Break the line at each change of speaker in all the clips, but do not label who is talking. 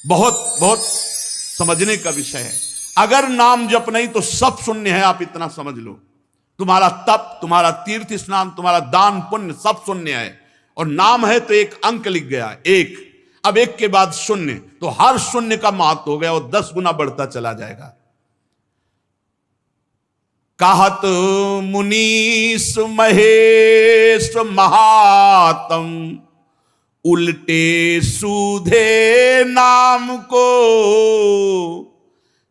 बहुत बहुत समझने का विषय है। अगर नाम जप नहीं तो सब शून्य है, आप इतना समझ लो। तुम्हारा तप, तुम्हारा तीर्थ स्नान, तुम्हारा दान पुण्य सब शून्य है। और नाम है तो एक अंक लिख गया, एक। अब एक के बाद शून्य, तो हर शून्य का महत्व हो गया और 10 गुना बढ़ता चला जाएगा। कहत मुनीष महेश महात्म, उल्टे सूधे नाम को,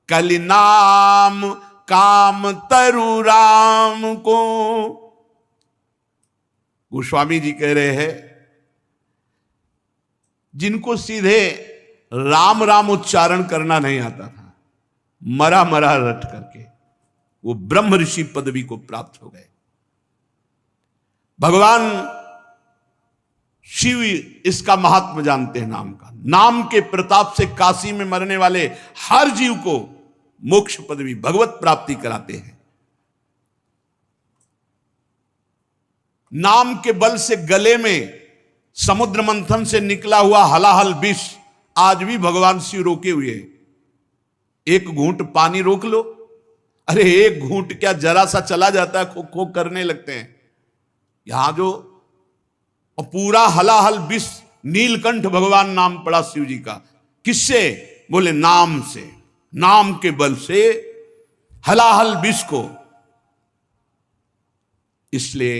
कलि नाम काम तरु राम को। गोस्वामी जी कह रहे हैं, जिनको सीधे राम राम उच्चारण करना नहीं आता था, मरा मरा रट करके वो ब्रह्म ऋषि पदवी को प्राप्त हो गए। भगवान शिव इसका महात्मा जानते हैं नाम का। नाम के प्रताप से काशी में मरने वाले हर जीव को मोक्ष पदवी, भगवत प्राप्ति कराते हैं। नाम के बल से गले में समुद्र मंथन से निकला हुआ हलाहल विष आज भी भगवान शिव रोके हुए हैं। एक घूंट पानी रोक लो, अरे एक घूंट क्या, जरा सा चला जाता है, खो खो करने लगते हैं। यहां जो और पूरा हलाहल विष, नीलकंठ भगवान नाम पड़ा शिव जी का। किससे? बोले नाम से। नाम के बल से हलाहल विष को। इसलिए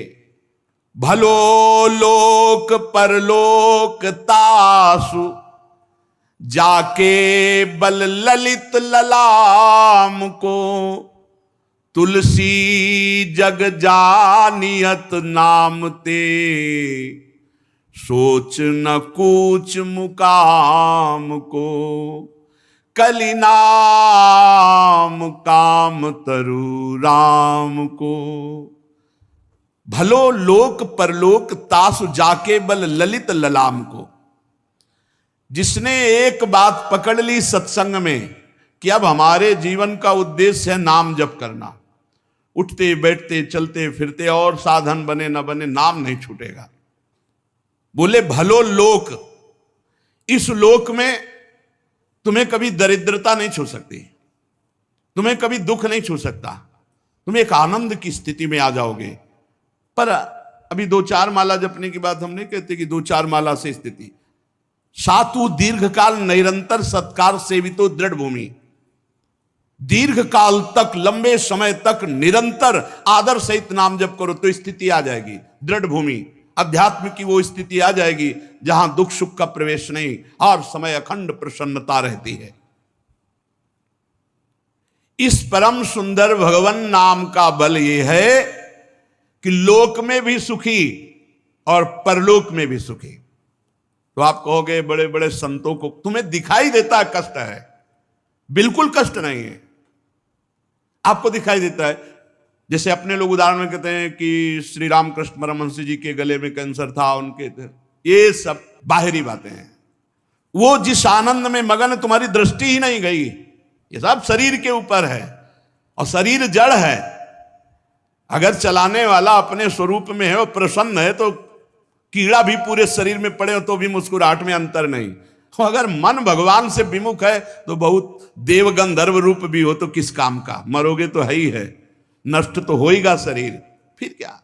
भलो लोक परलोक तासु, जाके बल ललित ललाम को, तुलसी जग जानियत नाम ते, सोच न कूच मुकाम को, कलि नाम काम तरु राम को। भलो लोक परलोक तासु, जाके बल ललित ललाम को। जिसने एक बात पकड़ ली सत्संग में कि अब हमारे जीवन का उद्देश्य है नाम जप करना, उठते बैठते चलते फिरते और साधन बने न बने, नाम नहीं छूटेगा। बोले भलो लोक, इस लोक में तुम्हें कभी दरिद्रता नहीं छू सकती, तुम्हें कभी दुख नहीं छू सकता, तुम एक आनंद की स्थिति में आ जाओगे। पर अभी 2-4 माला जपने की बात हम नहीं कहते कि 2-4 माला से स्थिति। सातु दीर्घकाल निरंतर सत्कार सेवितो दृढ़ भूमि। दीर्घ काल तक, लंबे समय तक निरंतर आदर सहित नाम जप करो तो स्थिति आ जाएगी, दृढ़ भूमि, अध्यात्म की वो स्थिति आ जाएगी जहां दुख सुख का प्रवेश नहीं, हर समय अखंड प्रसन्नता रहती है। इस परम सुंदर भगवान नाम का बल ये है कि लोक में भी सुखी और परलोक में भी सुखी। तो आप कहोगे बड़े बड़े संतों को तुम्हें दिखाई देता है कष्ट है, बिल्कुल कष्ट नहीं है। आपको दिखाई देता है, जैसे अपने लोग उदाहरण में कहते हैं कि श्री रामकृष्ण परमहंस जी के गले में कैंसर था, उनके, ये सब बाहरी बातें हैं। वो जिस आनंद में मगन है, तुम्हारी दृष्टि ही नहीं गई। ये सब शरीर के ऊपर है और शरीर जड़ है। अगर चलाने वाला अपने स्वरूप में है और प्रसन्न है तो कीड़ा भी पूरे शरीर में पड़े हो तो भी मुस्कुराहट में अंतर नहीं। अगर मन भगवान से विमुख है तो बहुत देव गंधर्व रूप भी हो तो किस काम का, मरोगे तो है ही है, नष्ट तो होएगा शरीर, फिर क्या।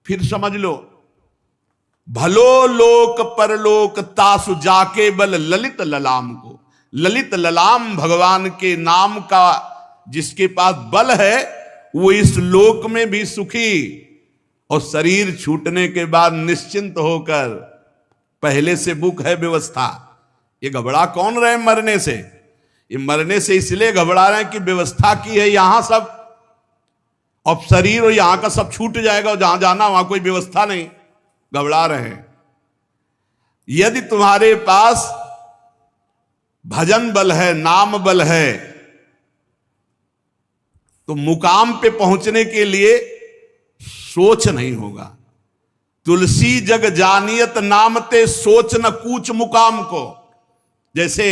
फिर समझ लो, भलो लोक परलोक तासु, जाके बल ललित ललाम को। ललित ललाम भगवान के नाम का जिसके पास बल है वो इस लोक में भी सुखी और शरीर छूटने के बाद निश्चिंत होकर, पहले से बुक है व्यवस्था। ये घबरा कौन रहे मरने से? ये मरने से इसलिए घबरा रहे हैं कि व्यवस्था की है यहां सब, अब शरीर और यहां का सब छूट जाएगा और जहां जाना वहां कोई व्यवस्था नहीं, घबरा रहे हैं। यदि तुम्हारे पास भजन बल है, नाम बल है, तो मुकाम पे पहुंचने के लिए सोच नहीं होगा। तुलसी जग जानियत नामते, सोच न कूच मुकाम को। जैसे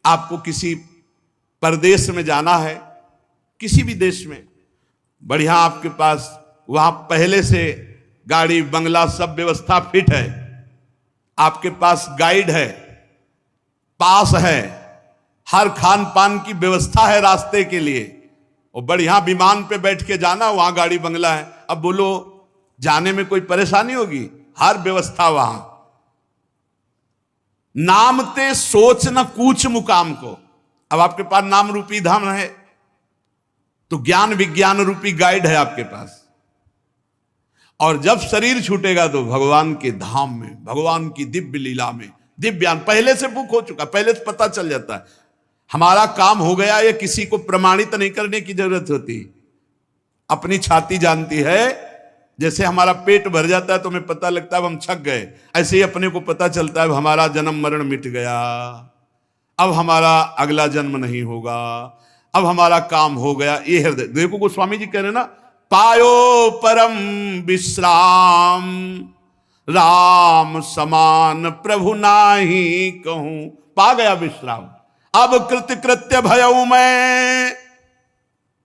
आपको किसी परदेश में जाना है, किसी भी देश में, बढ़िया आपके पास वहां पहले से गाड़ी बंगला सब व्यवस्था फिट है, आपके पास गाइड है, पास है, हर खान पान की व्यवस्था है रास्ते के लिए, और बढ़िया विमान पे बैठ के जाना, वहां गाड़ी बंगला है। अब बोलो जाने में कोई परेशानी होगी? हर व्यवस्था वहां। नाम ते सोच न कूच मुकाम को। अब आपके पास नाम रूपी धाम है तो ज्ञान विज्ञान रूपी गाइड है आपके पास, और जब शरीर छूटेगा तो भगवान के धाम में, भगवान की दिव्य लीला में, दिव्यान पहले से बुक हो चुका, पहले से पता चल जाता है। हमारा काम हो गया, ये किसी को प्रमाणित नहीं करने की जरूरत होती, अपनी छाती जानती है। जैसे हमारा पेट भर जाता है तो हमें पता लगता है अब हम छक गए, ऐसे ही अपने को पता चलता है अब हमारा जन्म मरण मिट गया, अब हमारा अगला जन्म नहीं होगा, अब हमारा काम हो गया। ये हृदय देखो, गोस्वामी जी कह रहे ना, पायो परम विश्राम, राम समान प्रभु नाही कहूं। पा गया विश्राम, अब कृतकृत्य भयऊ मैं,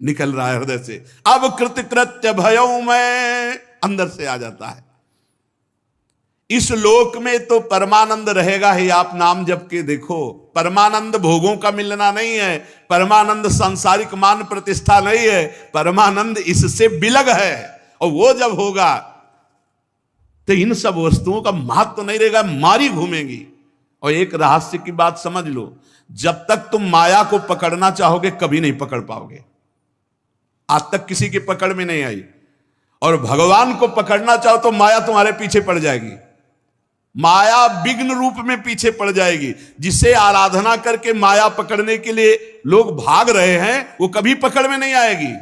निकल रहा है हृदय से, अब कृतकृत्य भयऊ मैं, अंदर से आ जाता है। इस लोक में तो परमानंद रहेगा ही। आप नाम जप के देखो, परमानंद भोगों का मिलना नहीं है, परमानंद सांसारिक मान प्रतिष्ठा नहीं है, परमानंद इससे बिलग है। और वो जब होगा तो इन सब वस्तुओं का महत्व तो नहीं रहेगा, मारी घूमेंगी। और एक रहस्य की बात समझ लो, जब तक तुम माया को पकड़ना चाहोगे कभी नहीं पकड़ पाओगे। आज तक किसी की पकड़ में नहीं आई। और भगवान को पकड़ना चाहो तो माया तुम्हारे पीछे पड़ जाएगी, माया विघ्न रूप में पीछे पड़ जाएगी। जिसे आराधना करके माया पकड़ने के लिए लोग भाग रहे हैं, वो कभी पकड़ में नहीं आएगी।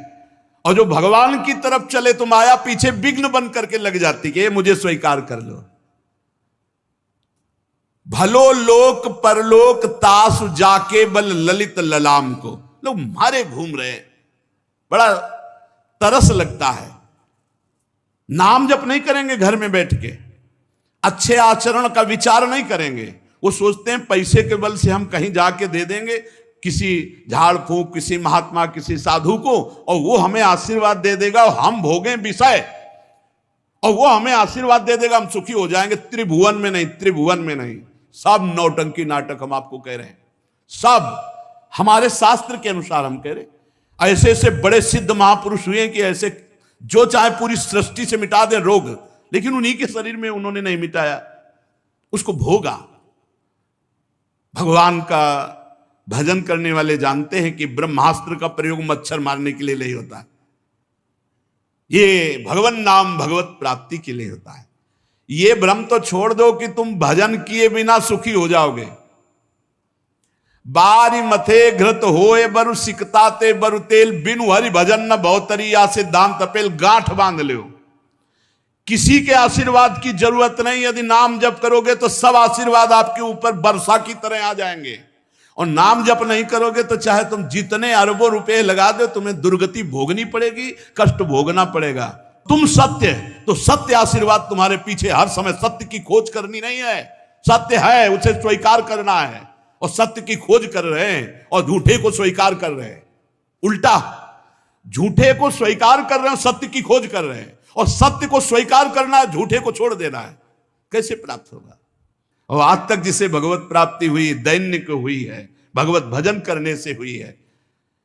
और जो भगवान की तरफ चले तो माया पीछे विघ्न बन करके लग जाती कि ये मुझे स्वीकार कर लो। भलो लोक परलोक तासु जाके बल ललित ललाम को। लोग मारे घूम रहे हैं, बड़ा तरस लगता है। नाम जप नहीं करेंगे घर में बैठ के, अच्छे आचरण का विचार नहीं करेंगे। वो सोचते हैं पैसे के बल से हम कहीं जाके दे देंगे किसी झाड़ फूंक, किसी महात्मा, किसी साधु को, और वो हमें आशीर्वाद दे देगा और हम भोगें विषय, और वो हमें आशीर्वाद दे देगा, हम सुखी हो जाएंगे। त्रिभुवन में नहीं, त्रिभुवन में नहीं, सब नौटंकी नाटक हम आपको कह रहे हैं, सब हमारे शास्त्र के अनुसार हम कह रहे हैं। ऐसे ऐसे बड़े सिद्ध महापुरुष हुए कि ऐसे जो चाहे पूरी सृष्टि से मिटा दे रोग, लेकिन उन्हीं के शरीर में उन्होंने नहीं मिटाया, उसको भोगा। भगवान का भजन करने वाले जानते हैं कि ब्रह्मास्त्र का प्रयोग मच्छर मारने के लिए नहीं होता, ये भगवान नाम भगवत प्राप्ति के लिए होता है। ये भ्रम तो छोड़ दो कि तुम भजन किए बिना सुखी हो जाओगे। बारी मथे घृत होए बरु सिकता ते बरु तेल, बिनु हरि भजन न बहुतरी या सिद्धांत तपेल। गांठ बांध लो, किसी के आशीर्वाद की जरूरत नहीं। यदि नाम जप करोगे तो सब आशीर्वाद आपके ऊपर वर्षा की तरह आ जाएंगे। और नाम जप नहीं करोगे तो चाहे तुम जितने अरबों रुपए लगा दो, तुम्हें दुर्गति भोगनी पड़ेगी, कष्ट भोगना पड़ेगा। तुम सत्य, तो सत्य आशीर्वाद तुम्हारे पीछे हर समय। सत्य की खोज करनी नहीं है, सत्य है उसे स्वीकार करना है। और सत्य की खोज कर रहे हैं और झूठे को स्वीकार कर रहे हैं, उल्टा झूठे को स्वीकार कर रहे हैं, सत्य की खोज कर रहे हैं। और सत्य को स्वीकार करना है, झूठे को छोड़ देना है, कैसे प्राप्त होगा? और आज तक जिसे भगवत प्राप्ति हुई दैन्य को हुई है, भगवत भजन करने से हुई है।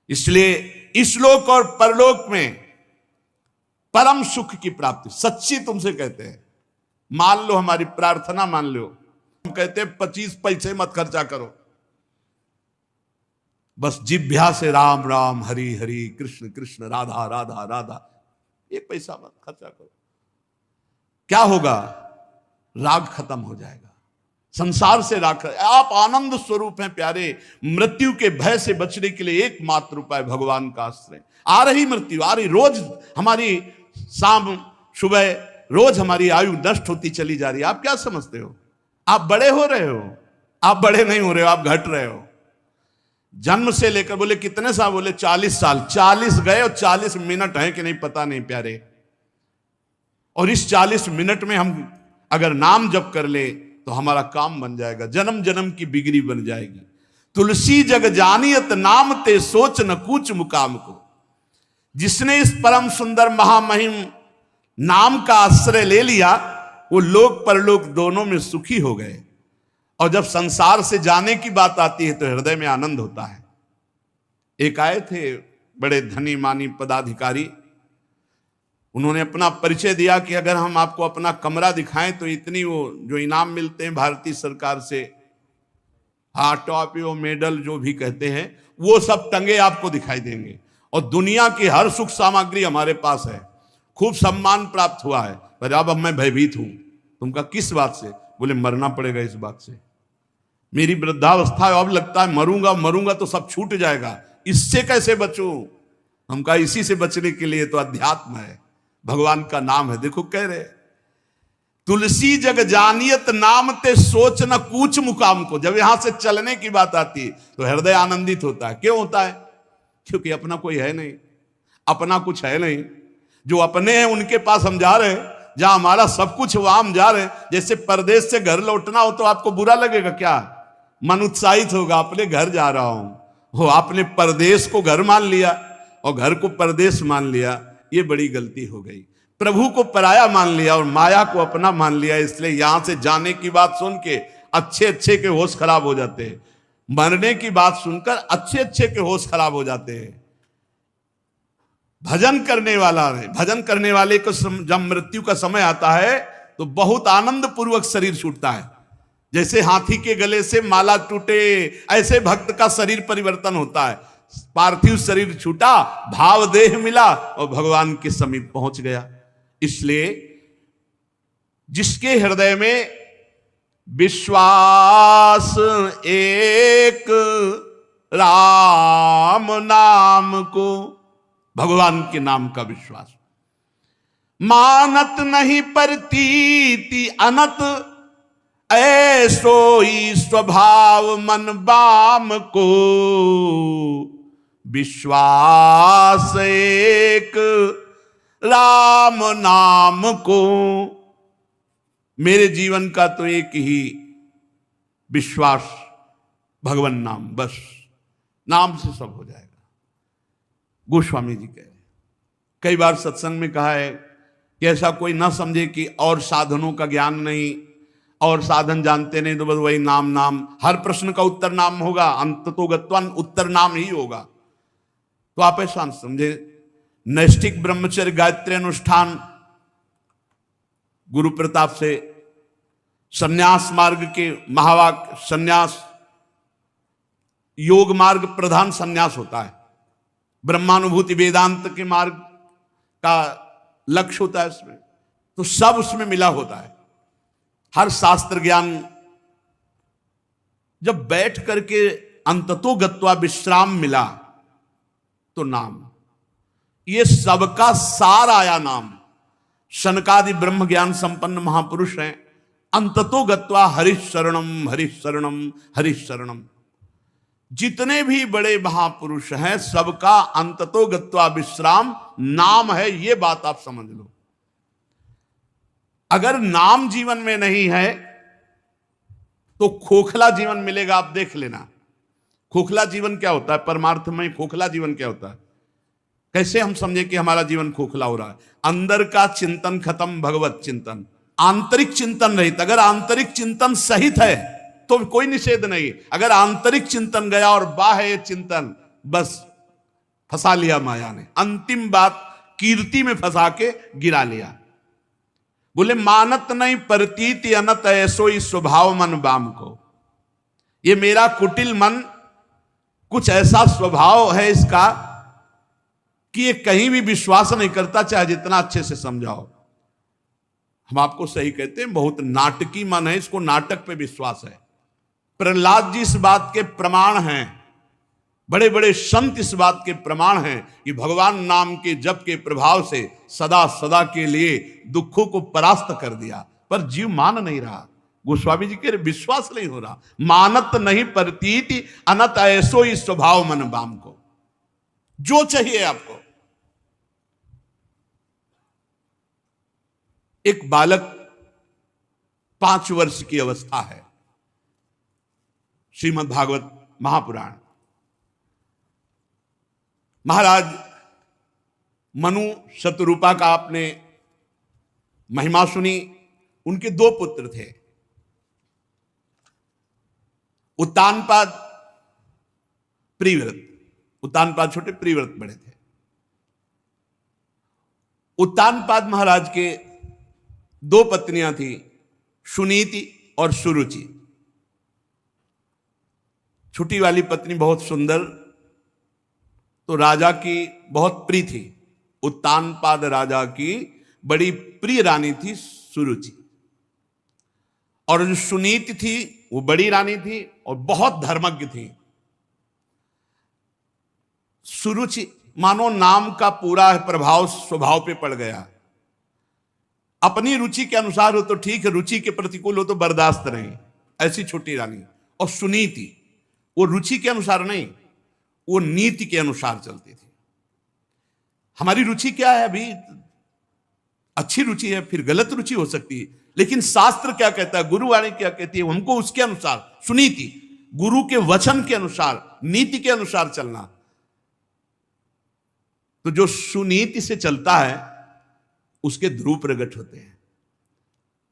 इसलिए इस लोक और परलोक में परम सुख की प्राप्ति सच्ची तुमसे कहते हैं। मान लो हमारी प्रार्थना मान लो, हम कहते हैं 25 पैसे मत खर्चा करो, बस जिभ्या से राम राम हरि हरि कृष्ण कृष्ण राधा राधा राधा, 1 पैसा मत खर्चा करो। क्या होगा? राग खत्म हो जाएगा, संसार से राग। आप आनंद स्वरूप हैं प्यारे। मृत्यु के भय से बचने के लिए एकमात्र उपाय भगवान का आश्रय। आ रही मृत्यु, आ रही, रोज हमारी शाम सुबह रोज हमारी आयु नष्ट होती चली जा रही है। आप क्या समझते हो? आप बड़े हो रहे हो? आप बड़े नहीं हो रहे हो, आप घट रहे हो। जन्म से लेकर, बोले कितने साल? बोले 40 साल। 40 गए और 40 मिनट है कि नहीं पता नहीं प्यारे। और इस 40 मिनट में हम अगर नाम जप कर ले तो हमारा काम बन जाएगा, जन्म जन्म की बिगड़ी बन जाएगी। तुलसी जग जानियत नाम ते सोच न कूच मुकाम को। जिसने इस परम सुंदर महामहिम नाम का आश्रय ले लिया, वो लोक परलोक दोनों में सुखी हो गए। और जब संसार से जाने की बात आती है तो हृदय में आनंद होता है। एक आए थे बड़े धनी मानी पदाधिकारी, उन्होंने अपना परिचय दिया कि अगर हम आपको अपना कमरा दिखाएं तो इतनी वो जो इनाम मिलते हैं भारतीय सरकार से, हाँ टॉप वो मेडल जो भी कहते हैं, वो सब टंगे आपको दिखाई देंगे और दुनिया की हर सुख सामग्री हमारे पास है, खूब सम्मान प्राप्त हुआ है, पर अब मैं भयभीत हूं। तुमका किस बात से? बोले मरना पड़ेगा इस बात से, मेरी वृद्धावस्था है, अब लगता है मरूंगा मरूंगा तो सब छूट जाएगा, इससे कैसे बचूं? हम कहा इसी से बचने के लिए तो अध्यात्म है, भगवान का नाम है। देखो कह रहे तुलसी जग जानियत नाम ते सोच न कूच मुकाम को। जब यहां से चलने की बात आती है तो हृदय आनंदित होता है। क्यों होता है? क्योंकि अपना कोई है नहीं, अपना कुछ है नहीं। जो अपने हैं उनके पास हम जा रहे हैं, जहां हमारा सब कुछ वहां हम जा रहे हैं। जैसे परदेश से घर लौटना हो तो आपको बुरा लगेगा क्या? मन उत्साहित होगा, अपने घर जा रहा हूं। हो आपने परदेश को घर मान लिया और घर को परदेश मान लिया, ये बड़ी गलती हो गई। प्रभु को पराया मान लिया और माया को अपना मान लिया, इसलिए यहां से जाने की बात सुन के अच्छे अच्छे के होश खराब हो जाते हैं, मरने की बात सुनकर अच्छे अच्छे के होश खराब हो जाते हैं। भजन करने वाला है, भजन करने वाले को जब मृत्यु का समय आता है तो बहुत आनंद पूर्वक शरीर छूटता है। जैसे हाथी के गले से माला टूटे, ऐसे भक्त का शरीर परिवर्तन होता है। पार्थिव शरीर छूटा, भाव देह मिला और भगवान के समीप पहुंच गया। इसलिए जिसके हृदय में विश्वास एक राम नाम को, भगवान के नाम का विश्वास, मानत नहीं प्रतीति अनत ऐसोई स्वभाव मन बाम को, विश्वास एक राम नाम को। मेरे जीवन का तो एक ही विश्वास, भगवान नाम, बस नाम से सब हो जाएगा। गोस्वामी जी कह रहे, कई बार सत्संग में कहा है कि ऐसा कोई ना समझे कि और साधनों का ज्ञान नहीं और साधन जानते नहीं तो बस वही नाम नाम, हर प्रश्न का उत्तर नाम होगा, अंततोगत्वान उत्तर नाम ही होगा। तो आप ऐसा समझे, नैष्ठिक ब्रह्मचर्य गायत्री अनुष्ठान गुरु प्रताप से, संन्यास मार्ग के महावाक्य संन्यास, योग मार्ग प्रधान संन्यास होता है, ब्रह्मानुभूति वेदांत के मार्ग का लक्ष्य होता है इसमें, तो सब उसमें मिला होता है। हर शास्त्र ज्ञान जब बैठ करके अंततो गत्वा विश्राम मिला तो नाम, ये सबका सार आया नाम। शनकादि ब्रह्म ज्ञान संपन्न महापुरुष हैं, अंततो गत्वा हरिः शरणम हरिः शरणम हरिः शरणम। जितने भी बड़े महापुरुष हैं सबका अंततो गत्वा विश्राम नाम है, ये बात आप समझ लो। अगर नाम जीवन में नहीं है तो खोखला जीवन मिलेगा। आप देख लेना खोखला जीवन क्या होता है, परमार्थ में खोखला जीवन क्या होता है। कैसे हम समझे कि हमारा जीवन खोखला हो रहा है? अंदर का चिंतन खत्म, भगवत चिंतन, आंतरिक चिंतन रहित। अगर आंतरिक चिंतन सहित है तो कोई निषेध नहीं, अगर आंतरिक चिंतन गया और बाह्य चिंतन, बस फंसा लिया माया ने, अंतिम बात कीर्ति में फंसा के गिरा लिया। बोले मानत नहीं प्रतीति अनत ऐसो ही स्वभाव मन बाम को। ये मेरा कुटिल मन कुछ ऐसा स्वभाव है इसका कि ये कहीं भी विश्वास नहीं करता, चाहे जितना अच्छे से समझाओ। हम आपको सही कहते हैं, बहुत नाटकी मन है, इसको नाटक पे विश्वास है। प्रहलाद जी इस बात के प्रमाण हैं, बड़े बड़े संत इस बात के प्रमाण हैं कि भगवान नाम के जप के प्रभाव से सदा सदा के लिए दुखों को परास्त कर दिया, पर जीव मान नहीं रहा। गोस्वामी जी के विश्वास नहीं हो रहा। मानत नहीं प्रतीति अनत ऐसो ही स्वभाव मन बाम को। जो चाहिए आपको। एक बालक 5 वर्ष की अवस्था है, श्रीमद् भागवत महापुराण, महाराज मनु शतरूपा का आपने महिमा सुनी। उनके 2 पुत्र थे, उत्तानपाद प्रियव्रत, उत्तानपाद छोटे, प्रियव्रत बड़े थे। उत्तानपाद महाराज के दो पत्नियां थी, सुनीति और सुरुचि। छोटी वाली पत्नी बहुत सुंदर, तो राजा की बहुत प्रिय थी। उत्तानपाद राजा की बड़ी प्रिय रानी थी सुरुचि, और जो सुनीति थी वो बड़ी रानी थी और बहुत धर्मज्ञ थी। सुरुचि मानो नाम का पूरा प्रभाव स्वभाव पे पड़ गया। अपनी रुचि के अनुसार हो तो ठीक है, रुचि के प्रतिकूल हो तो बर्दाश्त नहीं, ऐसी छोटी रानी। और सुनीति वो रुचि के अनुसार नहीं, वो नीति के अनुसार चलती थी। हमारी रुचि क्या है, अभी अच्छी रुचि है, फिर गलत रुचि हो सकती है, लेकिन शास्त्र क्या कहता है, गुरुवाणी क्या कहती है, हमको उसके अनुसार, सुनीति गुरु के वचन के अनुसार, नीति के अनुसार चलना। तो जो सुनीति से चलता है उसके ध्रुव प्रकट होते हैं।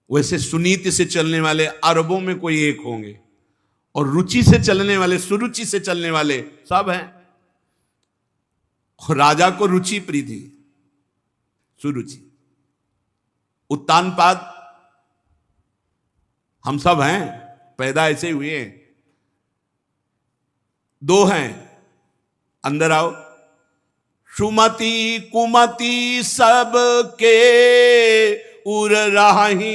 वैसे सुनीति से चलने वाले अरबों में कोई एक होंगे, और रुचि से चलने वाले, सुरुचि से चलने वाले सब हैं। राजा को रुचि प्रिय थी, सुरुचि। उत्तानपाद हम सब हैं, पैदा ऐसे ही हुए हैं। दो हैं, अंदर आओ। सुमति कुमति सब के उर राही।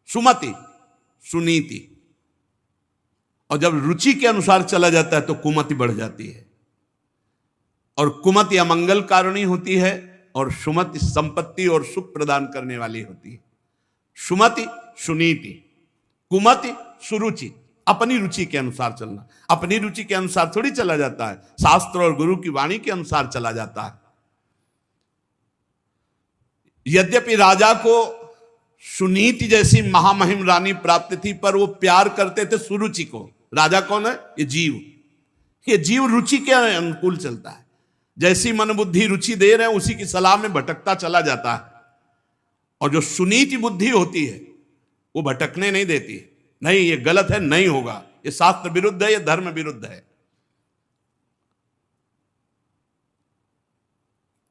सुमति सुनीति, और जब रुचि के अनुसार चला जाता है तो कुमति बढ़ जाती है, और कुमति अमंगल कारणीय होती है, और सुमति संपत्ति और सुख प्रदान करने वाली होती है। सुमति सुनीति, कुमति सुरुचि, अपनी रुचि के अनुसार चलना। अपनी रुचि के अनुसार थोड़ी चला जाता है, शास्त्र और गुरु की वाणी के अनुसार चला जाता है। यद्यपि राजा को सुनीति जैसी महामहिम रानी प्राप्त थी, पर वो प्यार करते थे सुरुचि को। राजा कौन है? ये जीव। ये जीव रुचि के अनुकूल चलता है। जैसी मन बुद्धि रुचि दे रहे हैं उसी की सलाह में भटकता चला जाता है। और जो सुनीति बुद्धि होती है वो भटकने नहीं देती। नहीं, ये गलत है, नहीं होगा, ये शास्त्र विरुद्ध है, ये धर्म विरुद्ध है।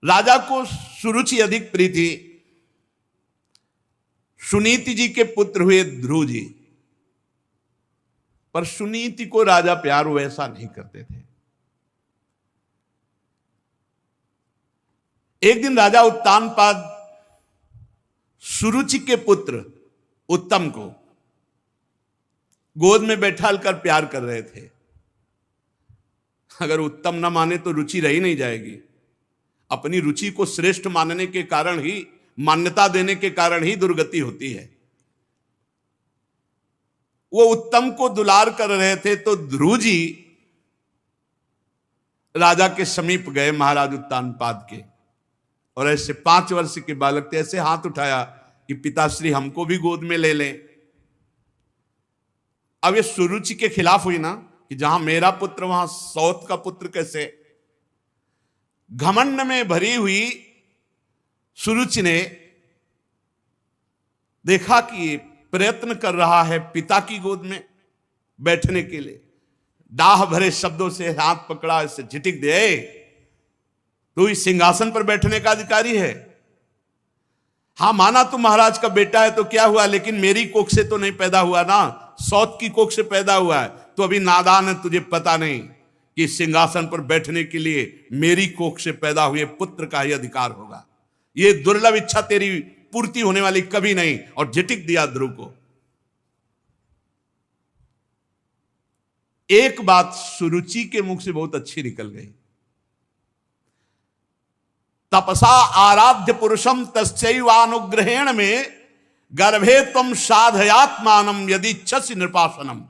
राजा को सुरुचि अधिक प्रिय थी। सुनीति जी के पुत्र हुए ध्रुव जी, पर सुनीति को राजा प्यार वैसा नहीं करते थे। एक दिन राजा उत्तानपाद सुरुचि के पुत्र उत्तम को गोद में बैठाल कर प्यार कर रहे थे। अगर उत्तम ना माने तो रुचि रही नहीं जाएगी। अपनी रुचि को श्रेष्ठ मानने के कारण ही, मान्यता देने के कारण ही दुर्गति होती है। वो उत्तम को दुलार कर रहे थे तो ध्रुव जी राजा के समीप गए, महाराज उत्तानपाद के, और ऐसे 5 वर्ष के बालक थे, ऐसे हाथ उठाया कि पिताश्री हमको भी गोद में ले लें। अब ये सुरुचि के खिलाफ हुई ना, कि जहां मेरा पुत्र वहां सौत का पुत्र कैसे। घमंड में भरी हुई सुरुचि ने देखा कि प्रयत्न कर रहा है पिता की गोद में बैठने के लिए, दाह भरे शब्दों से हाथ पकड़ा, इससे झिटक दे, तू इस सिंहासन पर बैठने का अधिकारी है। हाँ, माना तू महाराज का बेटा है तो क्या हुआ, लेकिन मेरी कोख से तो नहीं पैदा हुआ ना, सौत की कोख से पैदा हुआ है। तो अभी नादान है, तुझे पता नहीं कि सिंहासन पर बैठने के लिए मेरी कोख से पैदा हुए पुत्र का ही अधिकार होगा। ये दुर्लभ इच्छा तेरी पूर्ति होने वाली कभी नहीं। और झिटक दिया ध्रुव को। एक बात सुरुचि के मुख से बहुत अच्छी निकल गई। तपसा आराध्य पुरुषम तस्यैवानुग्रहेण में गर्भे त्वं साधयात्मानम यदि इच्छसि नृपासनम।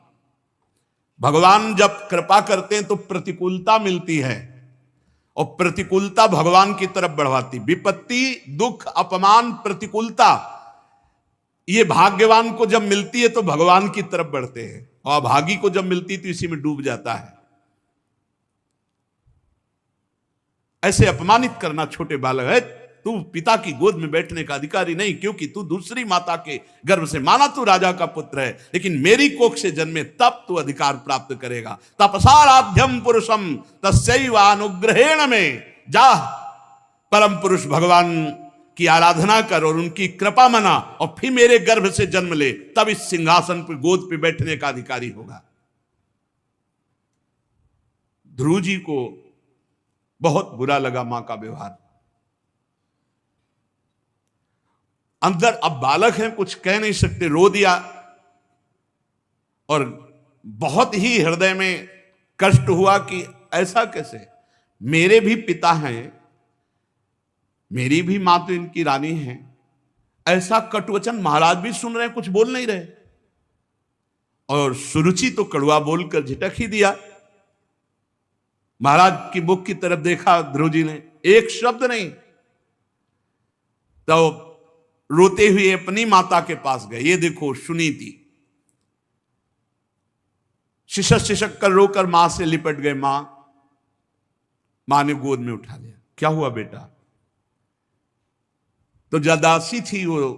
भगवान जब कृपा करते हैं तो प्रतिकूलता मिलती है, और प्रतिकूलता भगवान की तरफ बढ़वाती। विपत्ति, दुख, अपमान, प्रतिकूलता, ये भाग्यवान को जब मिलती है तो भगवान की तरफ बढ़ते हैं, और अभागी को जब मिलती है तो इसी में डूब जाता है। ऐसे अपमानित करना छोटे बालक है, तू पिता की गोद में बैठने का अधिकारी नहीं, क्योंकि तू दूसरी माता के गर्भ से, माना तू राजा का पुत्र है, लेकिन मेरी कोख से जन्मे तब तू अधिकार प्राप्त करेगा। तपसाराध्यम पुरुषम तस्यैव अनुग्रहेण में, जा परम पुरुष भगवान की आराधना कर और उनकी कृपा मना और फिर मेरे गर्भ से जन्म ले, तब इस सिंहासन पर गोद पे बैठने का अधिकारी होगा। ध्रुव जी को बहुत बुरा लगा मां का व्यवहार। अंदर अब बालक हैं, कुछ कह नहीं सकते, रो दिया और बहुत ही हृदय में कष्ट हुआ कि ऐसा कैसे, मेरे भी पिता हैं, मेरी भी मां तो इनकी रानी है, ऐसा कटवचन महाराज भी सुन रहे हैं, कुछ बोल नहीं रहे। और सुरुचि तो कड़वा बोलकर झिटक ही दिया। महाराज की मुख की तरफ देखा ध्रुव जी ने, एक शब्द नहीं। तो रोते हुए अपनी माता के पास गए। ये देखो सुनीति, शिशक शिशक कर रोकर मां से लिपट गए। मां ने गोद में उठा लिया। क्या हुआ बेटा? तो जदासी थी, वो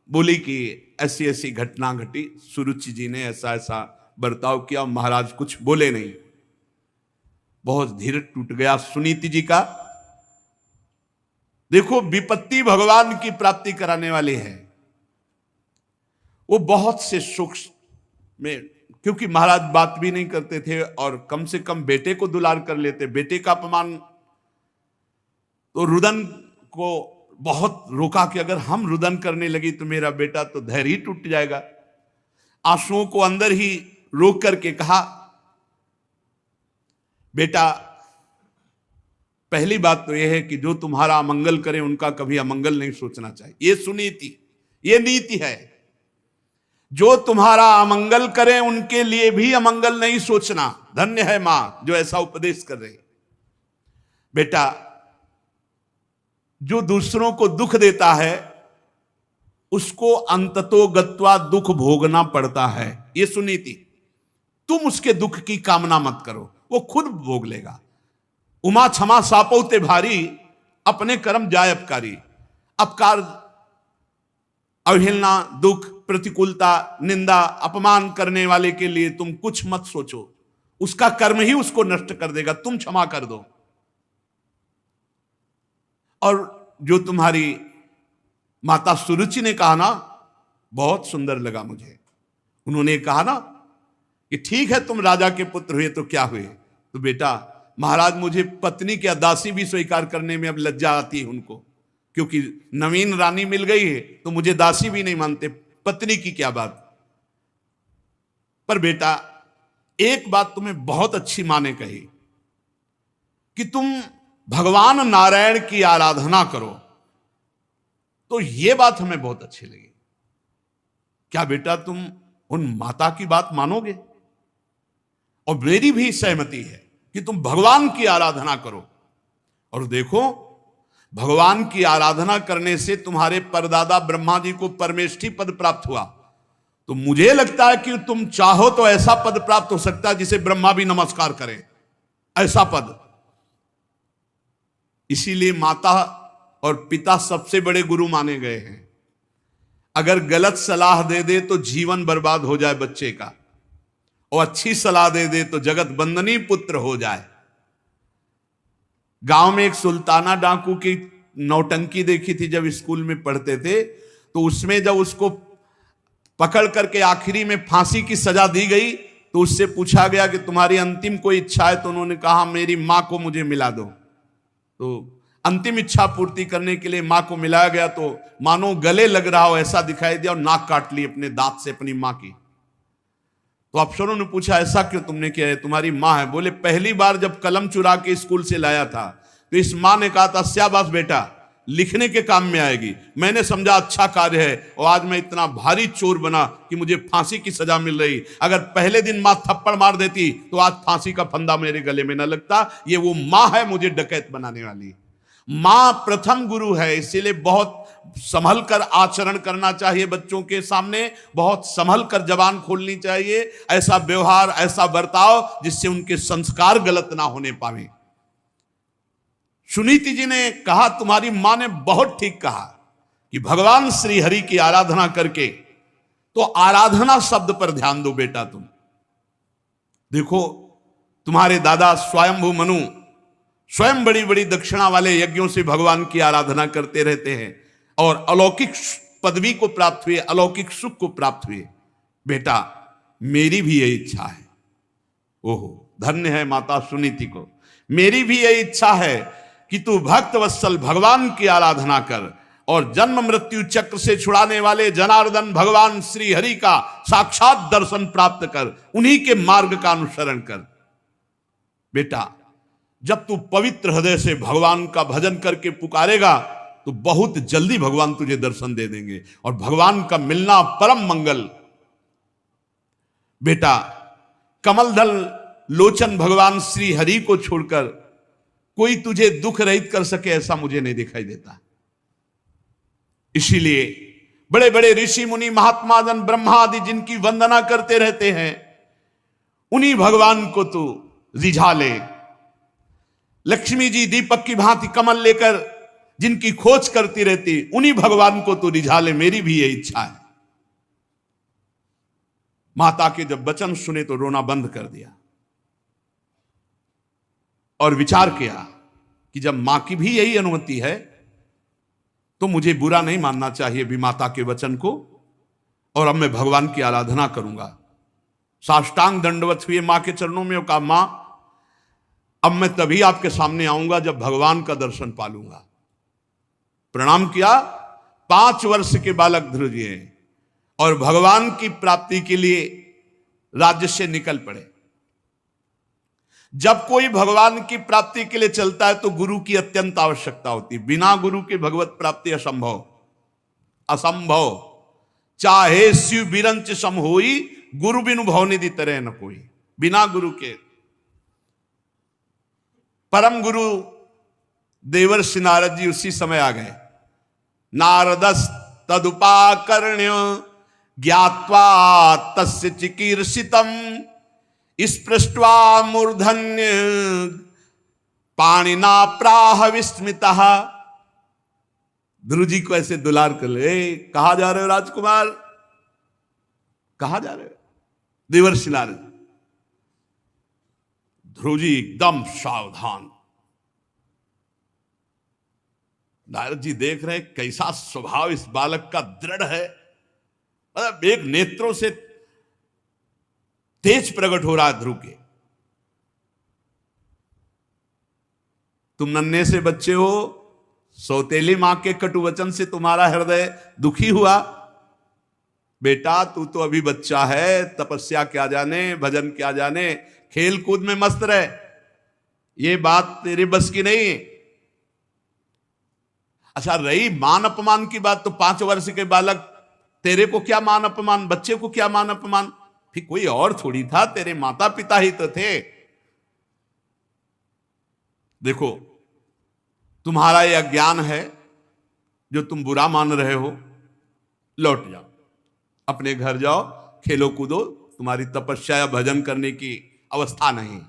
बोली कि ऐसी ऐसी घटना घटी, सुरुचि जी ने ऐसा ऐसा बर्ताव किया। महाराज कुछ बोले नहीं। बहुत धीरज टूट गया सुनीति जी का। देखो विपत्ति भगवान की प्राप्ति कराने वाली है। वो बहुत से सुख में, क्योंकि महाराज बात भी नहीं करते थे और कम से कम बेटे को दुलार कर लेते। बेटे का अपमान तो रुदन को बहुत रोका कि अगर हम रुदन करने लगी तो मेरा बेटा तो धैर्य ही टूट जाएगा। आंसुओं को अंदर ही रोक करके कहा, बेटा पहली बात तो यह है कि जो तुम्हारा अमंगल करे उनका कभी अमंगल नहीं सोचना चाहिए। ये सुनीति, ये नीति है। जो तुम्हारा अमंगल करे उनके लिए भी अमंगल नहीं सोचना। धन्य है मां जो ऐसा उपदेश कर रही। बेटा जो दूसरों को दुख देता है उसको अंततो गत्वा दुख भोगना पड़ता है। ये सुनीति। तुम उसके दुख की कामना मत करो, वो खुद भोग लेगा। उमा क्षमा सापौते भारी, अपने कर्म जाय अपकारी। अपकार, अवहेलना, दुख, प्रतिकूलता, निंदा, अपमान करने वाले के लिए तुम कुछ मत सोचो। उसका कर्म ही उसको नष्ट कर देगा। तुम क्षमा कर दो। और जो तुम्हारी माता सुरुचि ने कहा ना, बहुत सुंदर लगा मुझे। उन्होंने कहा ना कि ठीक है तुम राजा के पुत्र हुए तो क्या हुए, तो बेटा महाराज मुझे पत्नी की दासी भी स्वीकार करने में अब लज्जा आती है उनको, क्योंकि नवीन रानी मिल गई है तो मुझे दासी भी नहीं मानते, पत्नी की क्या बात। पर बेटा एक बात तुम्हें बहुत अच्छी मां ने कही कि तुम भगवान नारायण की आराधना करो। तो यह बात हमें बहुत अच्छी लगी। क्या बेटा तुम उन माता की बात मानोगे? और मेरी भी सहमति है कि तुम भगवान की आराधना करो। और देखो भगवान की आराधना करने से तुम्हारे परदादा ब्रह्मा जी को परमेष्ठी पद प्राप्त हुआ। तो मुझे लगता है कि तुम चाहो तो ऐसा पद प्राप्त हो सकता है जिसे ब्रह्मा भी नमस्कार करें, ऐसा पद। इसीलिए माता और पिता सबसे बड़े गुरु माने गए हैं। अगर गलत सलाह दे दे तो जीवन बर्बाद हो जाए बच्चे का, और अच्छी सलाह दे दे तो जगत बंदनी पुत्र हो जाए। गांव में एक सुल्ताना डाकू की नौटंकी देखी थी जब स्कूल में पढ़ते थे। तो उसमें जब उसको पकड़ करके आखिरी में फांसी की सजा दी गई तो उससे पूछा गया कि तुम्हारी अंतिम कोई इच्छा है? तो उन्होंने कहा मेरी मां को मुझे मिला दो। तो अंतिम इच्छा पूर्ति करने के लिए मां को मिलाया गया तो मानो गले लग रहा हो ऐसा दिखाई दिया और नाक काट ली अपने दांत से अपनी मां की। तो अफसरों ने पूछा ऐसा क्यों तुमने किया है? तुम्हारी मां है। बोले पहली बार जब कलम चुरा के स्कूल से लाया था तो इस मां ने कहा था शाबाश बेटा लिखने के काम में आएगी। मैंने समझा अच्छा कार्य है और आज मैं इतना भारी चोर बना कि मुझे फांसी की सजा मिल रही। अगर पहले दिन मां थप्पड़ मार देती तो आज फांसी का फंदा मेरे गले में न लगता। ये वो मां है मुझे डकैत बनाने वाली। मां प्रथम गुरु है, इसीलिए बहुत संभल कर आचरण करना चाहिए बच्चों के सामने, बहुत संभल कर जबान खोलनी चाहिए। ऐसा व्यवहार, ऐसा बर्ताव जिससे उनके संस्कार गलत ना होने पावे। सुनीति जी ने कहा, तुम्हारी मां ने बहुत ठीक कहा कि भगवान श्री हरि की आराधना करके, तो आराधना शब्द पर ध्यान दो बेटा। तुम देखो, तुम्हारे दादा स्वयंभू मनु स्वयं बड़ी बड़ी दक्षिणा वाले यज्ञों से भगवान की आराधना करते रहते हैं और अलौकिक पदवी को प्राप्त हुए, अलौकिक सुख को प्राप्त हुए। बेटा, मेरी भी यही इच्छा है। ओहो, धन्य है माता सुनीति को। मेरी भी यही इच्छा है कि तू भक्त वत्सल भगवान की आराधना कर और जन्म मृत्यु चक्र से छुड़ाने वाले जनार्दन भगवान श्री हरि का साक्षात दर्शन प्राप्त कर, उन्हीं के मार्ग का अनुसरण कर। बेटा, जब तू पवित्र हृदय से भगवान का भजन करके पुकारेगा तो बहुत जल्दी भगवान तुझे दर्शन दे देंगे और भगवान का मिलना परम मंगल। बेटा, कमलदल लोचन भगवान श्री हरि को छोड़कर कोई तुझे दुख रहित कर सके, ऐसा मुझे नहीं दिखाई देता। इसीलिए बड़े बड़े ऋषि मुनि महात्मा जन ब्रह्मा आदि जिनकी वंदना करते रहते हैं, उन्हीं भगवान को तू रिझा ले। लक्ष्मी जी दीपक की भांति कमल लेकर जिनकी खोज करती रहती, उन्हीं भगवान को तू रिझा ले। मेरी भी यही इच्छा है। माता के जब वचन सुने तो रोना बंद कर दिया और विचार किया कि जब मां की भी यही अनुमति है तो मुझे बुरा नहीं मानना चाहिए भी माता के वचन को, और अब मैं भगवान की आराधना करूंगा। साष्टांग दंडवत हुए मां के चरणों में और कहा, मां, अब मैं तभी आपके सामने आऊंगा जब भगवान का दर्शन पालूंगा। प्रणाम किया। 5 वर्ष के बालक ध्रुव जी हैं और भगवान की प्राप्ति के लिए राज्य से निकल पड़े। जब कोई भगवान की प्राप्ति के लिए चलता है तो गुरु की अत्यंत आवश्यकता होती है। बिना गुरु के भगवत प्राप्ति असंभव, असंभव। चाहे शिव बिरंच सम होई, गुरु बिनु भवनिधि तरह न कोई। बिना गुरु के। परम गुरु देवर्षि नारद जी उसी समय आ गए। नारदस तदुपाकर्ण्य ज्ञात्वा तस्य चिकीर्षितम स्पृष्ट्वा मूर्धन्य पाणिना प्राह विस्मितः। ध्रुव जी को ऐसे दुलार कर ले, कहा जा रहे हो राजकुमार, कहा जा रहे हो? देवर्षि नारद। ध्रुव जी एकदम सावधान। नारद जी देख रहे कैसा स्वभाव इस बालक का दृढ़ है, मतलब एक नेत्रों से तेज प्रकट हो रहा है ध्रुव के। तुम नन्हे से बच्चे हो, सौतेली मां के कटु वचन से तुम्हारा हृदय दुखी हुआ। बेटा, तू तो अभी बच्चा है, तपस्या क्या जाने, भजन क्या जाने, खेल कूद में मस्त रहे। ये बात तेरे बस की नहीं। अच्छा, रही मान अपमान की बात, तो 5 वर्ष के बालक, तेरे को क्या मान अपमान, बच्चे को क्या मान अपमान? फिर कोई और थोड़ी था, तेरे माता पिता ही तो थे। देखो, तुम्हारा यह अज्ञान है जो तुम बुरा मान रहे हो। लौट जाओ, अपने घर जाओ, खेलो कूदो। तुम्हारी तपस्या या भजन करने की अवस्था नहीं।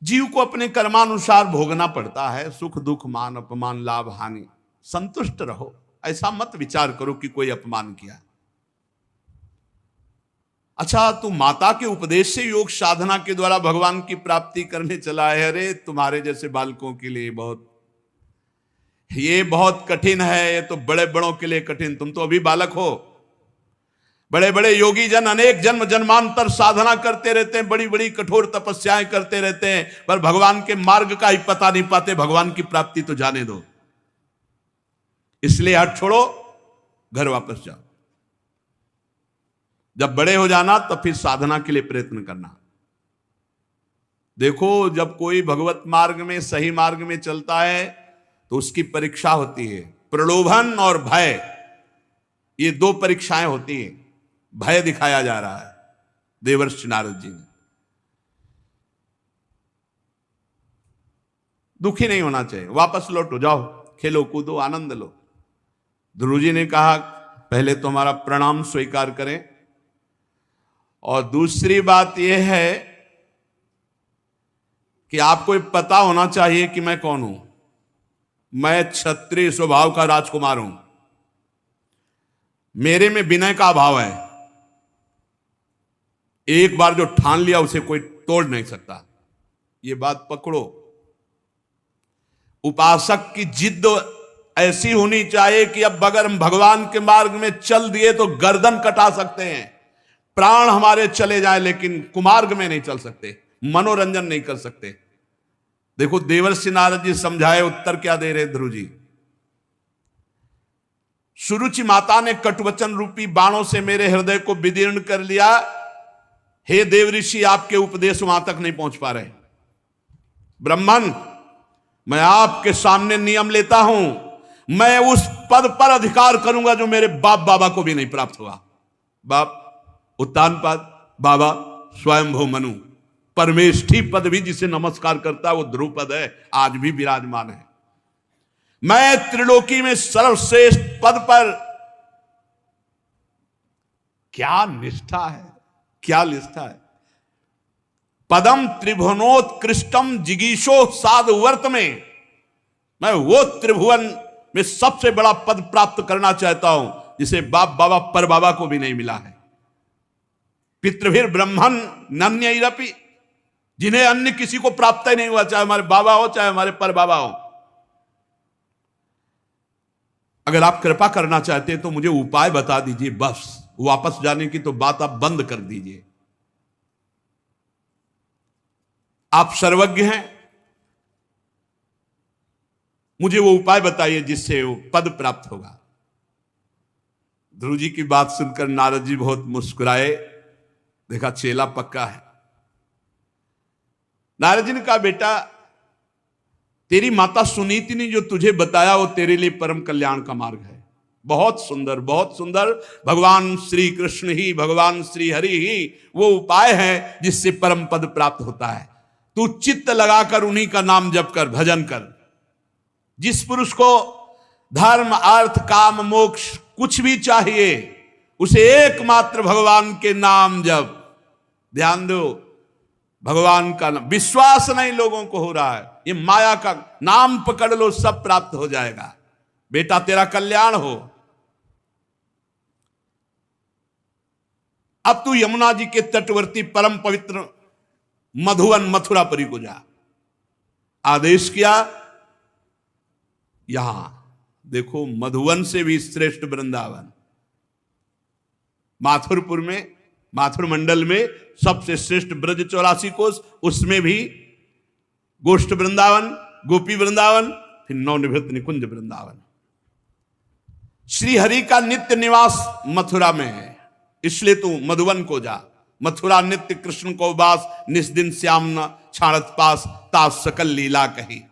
जीव को अपने कर्मानुसार भोगना पड़ता है, सुख दुख मान अपमान लाभ हानि। संतुष्ट रहो, ऐसा मत विचार करो कि कोई अपमान किया। अच्छा, तू माता के उपदेश से योग साधना के द्वारा भगवान की प्राप्ति करने चला है। अरे, तुम्हारे जैसे बालकों के लिए ये बहुत कठिन है। ये तो बड़े बड़ों के लिए कठिन, तुम तो अभी बालक हो। बड़े बड़े योगी जन अनेक जन्म जन्मांतर साधना करते रहते हैं, बड़ी बड़ी कठोर तपस्याएं करते रहते हैं, पर भगवान के मार्ग का ही पता नहीं पाते। भगवान की प्राप्ति तो जाने दो। इसलिए हट छोड़ो, घर वापस जाओ। जब बड़े हो जाना तब फिर साधना के लिए प्रयत्न करना। देखो, जब कोई भगवत मार्ग में, सही मार्ग में चलता है तो उसकी परीक्षा होती है। प्रलोभन और भय, ये 2 परीक्षाएं होती हैं। भय दिखाया जा रहा है देवर्षि नारद जी ने। दुखी नहीं होना चाहिए, वापस लौटो, जाओ, खेलो कूदो, आनंद लो। ध्रुव जी ने कहा, पहले तो हमारा प्रणाम स्वीकार करें, और दूसरी बात यह है कि आपको ये पता होना चाहिए कि मैं कौन हूं। मैं क्षत्रिय स्वभाव का राजकुमार हूं। मेरे में विनय का अभाव है। एक बार जो ठान लिया उसे कोई तोड़ नहीं सकता। ये बात पकड़ो। उपासक की जिद ऐसी होनी चाहिए कि अब अगर हम भगवान के मार्ग में चल दिए तो गर्दन कटा सकते हैं, प्राण हमारे चले जाए, लेकिन कुमार्ग में नहीं चल सकते, मनोरंजन नहीं कर सकते। देखो देवर्षि नारद जी समझाए, उत्तर क्या दे रहे ध्रुव जी। सुरुचि माता ने कटवचन रूपी बाणों से मेरे हृदय को विदीर्ण कर लिया। हे देवऋषि, आपके उपदेश वहां तक नहीं पहुंच पा रहे। ब्राह्मण, मैं आपके सामने नियम लेता हूं, मैं उस पद पर अधिकार करूंगा जो मेरे बाप बाबा को भी नहीं प्राप्त हुआ। बाप उत्तानपाद, बाबा स्वयंभू मनु, परमेष्ठी पद भी जिसे नमस्कार करता है वो ध्रुव पद है, आज भी विराजमान है। मैं त्रिलोकी में सर्वश्रेष्ठ पद पर, क्या निष्ठा है, क्या निष्ठा है। पदम त्रिभुवनोत्कृष्टम जिगीषो साधुवर्त में, मैं वो त्रिभुवन में सबसे बड़ा पद प्राप्त करना चाहता हूं जिसे बाप बाबा पर बाबा को भी नहीं मिला है। पितृभिर ब्रह्मन नन्यैरपि, जिन्हें अन्य किसी को प्राप्त ही नहीं हुआ, चाहे हमारे बाबा हो चाहे हमारे पर बाबा हो। अगर आप कृपा करना चाहते हैं तो मुझे उपाय बता दीजिए, बस वापस जाने की तो बात आप बंद कर दीजिए। आप सर्वज्ञ हैं, मुझे वो उपाय बताइए जिससे वो पद प्राप्त होगा। ध्रुव जी की बात सुनकर नारद जी बहुत मुस्कुराए। देखा चेला पक्का है। नारद जी ने कहा, बेटा तेरी माता सुनीति ने जो तुझे बताया वो तेरे लिए परम कल्याण का मार्ग है। बहुत सुंदर, बहुत सुंदर। भगवान श्री कृष्ण ही, भगवान श्री हरि ही वो उपाय है जिससे परम पद प्राप्त होता है। तू चित्त लगाकर उन्हीं का नाम जप कर, भजन कर। जिस पुरुष को धर्म अर्थ काम मोक्ष कुछ भी चाहिए, उसे एकमात्र भगवान के नाम जप। ध्यान दो, भगवान का नाम, विश्वास नहीं लोगों को हो रहा है, ये माया का नाम पकड़ लो, सब प्राप्त हो जाएगा। बेटा तेरा कल्याण हो। अब तू यमुना जी के तटवर्ती परम पवित्र मधुवन मथुरापुरी को जा। आदेश किया। यहां देखो, मधुवन से भी श्रेष्ठ वृंदावन माथुरपुर में, माथुर मंडल में सबसे श्रेष्ठ ब्रज 84 कोस, उसमें भी गोष्ठ वृंदावन, गोपी वृंदावन, फिर नवनिवृत्त निकुंज वृंदावन। श्री हरि का नित्य निवास मथुरा में है, इसलिए तू मधुवन को जा। मथुरा नित्य कृष्ण को वास, निस्दिन श्याम न छाणत पास, तास सकल लीला कही।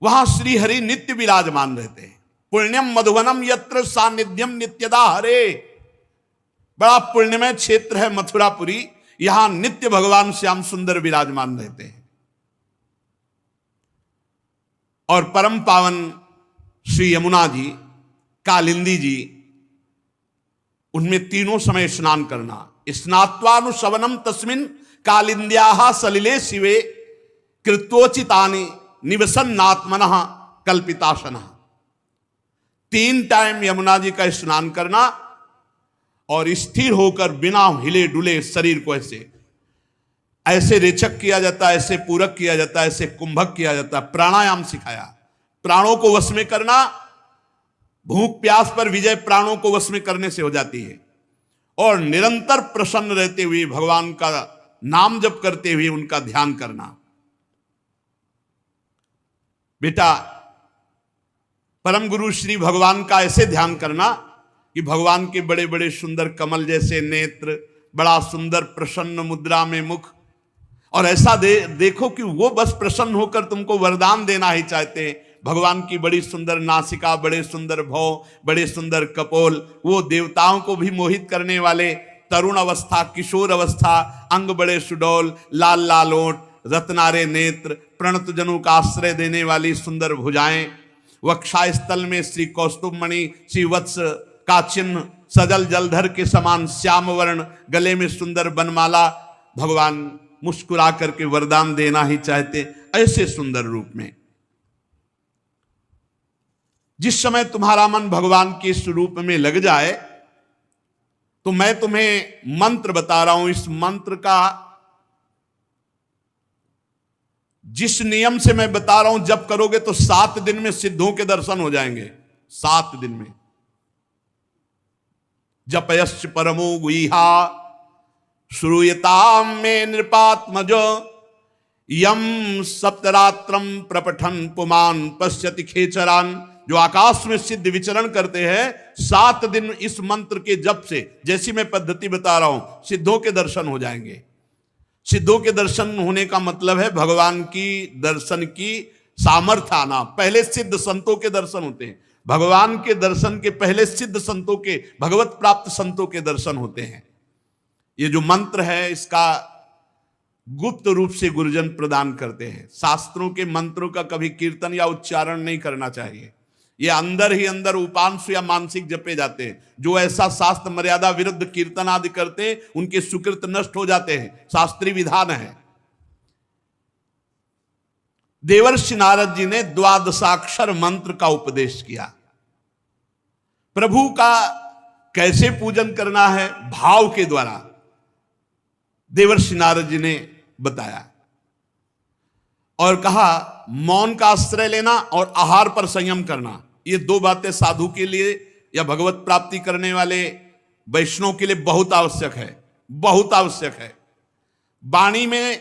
वहां श्री हरि नित्य विराजमान रहते हैं। पुण्यम मधुवनम यत्र सानिध्यम नित्यदा हरे, बड़ा पुण्यमय क्षेत्र है मथुरापुरी, यहां नित्य भगवान श्याम सुंदर विराजमान रहते हैं। और परम पावन श्री यमुना जी, कालिंदी जी, उनमें तीनों समय स्नान करना। स्नात्वानुशवनम तस्मिन कालिंद्याः सलिले शिवे कृत्वोचितानि निवसन्नात्मनः कल्पिताशनः। 3 टाइम यमुना जी का स्नान करना और स्थिर होकर बिना हिले डुले शरीर को ऐसे रेचक किया जाता है, ऐसे पूरक किया जाता है, ऐसे कुंभक किया जाता है। प्राणायाम सिखाया, प्राणों को वश में करना। भूख प्यास पर विजय प्राणों को वश में करने से हो जाती है। और निरंतर प्रसन्न रहते हुए भगवान का नाम जप करते हुए उनका ध्यान करना। बेटा परम गुरु श्री भगवान का ऐसे ध्यान करना कि भगवान के बड़े बड़े सुंदर कमल जैसे नेत्र, बड़ा सुंदर प्रसन्न मुद्रा में मुख, और ऐसा देखो कि वो बस प्रसन्न होकर तुमको वरदान देना ही चाहते हैं। भगवान की बड़ी सुंदर नासिका, बड़े सुंदर भौं, बड़े सुंदर कपोल, वो देवताओं को भी मोहित करने वाले। तरुण अवस्था, किशोर अवस्था, अंग बड़े सुडौल, लाल लाल ओंठ, रत्नारे नेत्र, प्रणत जनों का आश्रय देने वाली सुंदर भुजाएं, वक्षास्थल में श्री कौस्तुभमणि, श्री वत्स का चिन्ह, सजल जलधर के समान श्याम वर्ण, गले में सुंदर बनमाला, भगवान मुस्कुरा करके वरदान देना ही चाहते, ऐसे सुंदर रूप में। जिस समय तुम्हारा मन भगवान के इस रूप में लग जाए तो मैं तुम्हें मंत्र बता रहा हूं। इस मंत्र का जिस नियम से मैं बता रहा हूं जब करोगे तो 7 दिन में सिद्धों के दर्शन हो जाएंगे। 7 दिन में। जपयश्च परमो गुहा श्रूयताम में नृपात्मज यम सप्तरात्रम प्रपठन पुमान पश्यति खेचरान। जो आकाश में सिद्ध विचरण करते हैं 7 दिन इस मंत्र के जप से, जैसी मैं पद्धति बता रहा हूं, सिद्धों के दर्शन हो जाएंगे। सिद्धों के दर्शन होने का मतलब है भगवान की दर्शन की सामर्थ्य आना। पहले सिद्ध संतों के दर्शन होते हैं। भगवान के दर्शन के पहले सिद्ध संतों के, भगवत प्राप्त संतों के दर्शन होते हैं। ये जो मंत्र है इसका गुप्त रूप से गुरुजन प्रदान करते हैं। शास्त्रों के मंत्रों का कभी कीर्तन या उच्चारण नहीं करना चाहिए। ये अंदर ही अंदर उपांश या मानसिक जपे जाते हैं। जो ऐसा शास्त्र मर्यादा विरुद्ध कीर्तन आदि करते हैं उनके सुकृत नष्ट हो जाते हैं। शास्त्रीय विधान है। देवर्षि नारद जी ने 12 मंत्र का उपदेश किया। प्रभु का कैसे पूजन करना है भाव के द्वारा देवर्षि नारद जी ने बताया और कहा मौन का आश्रय लेना और आहार पर संयम करना। ये 2 बातें साधु के लिए या भगवत प्राप्ति करने वाले वैष्णव के लिए बहुत आवश्यक है, बहुत आवश्यक है। वाणी में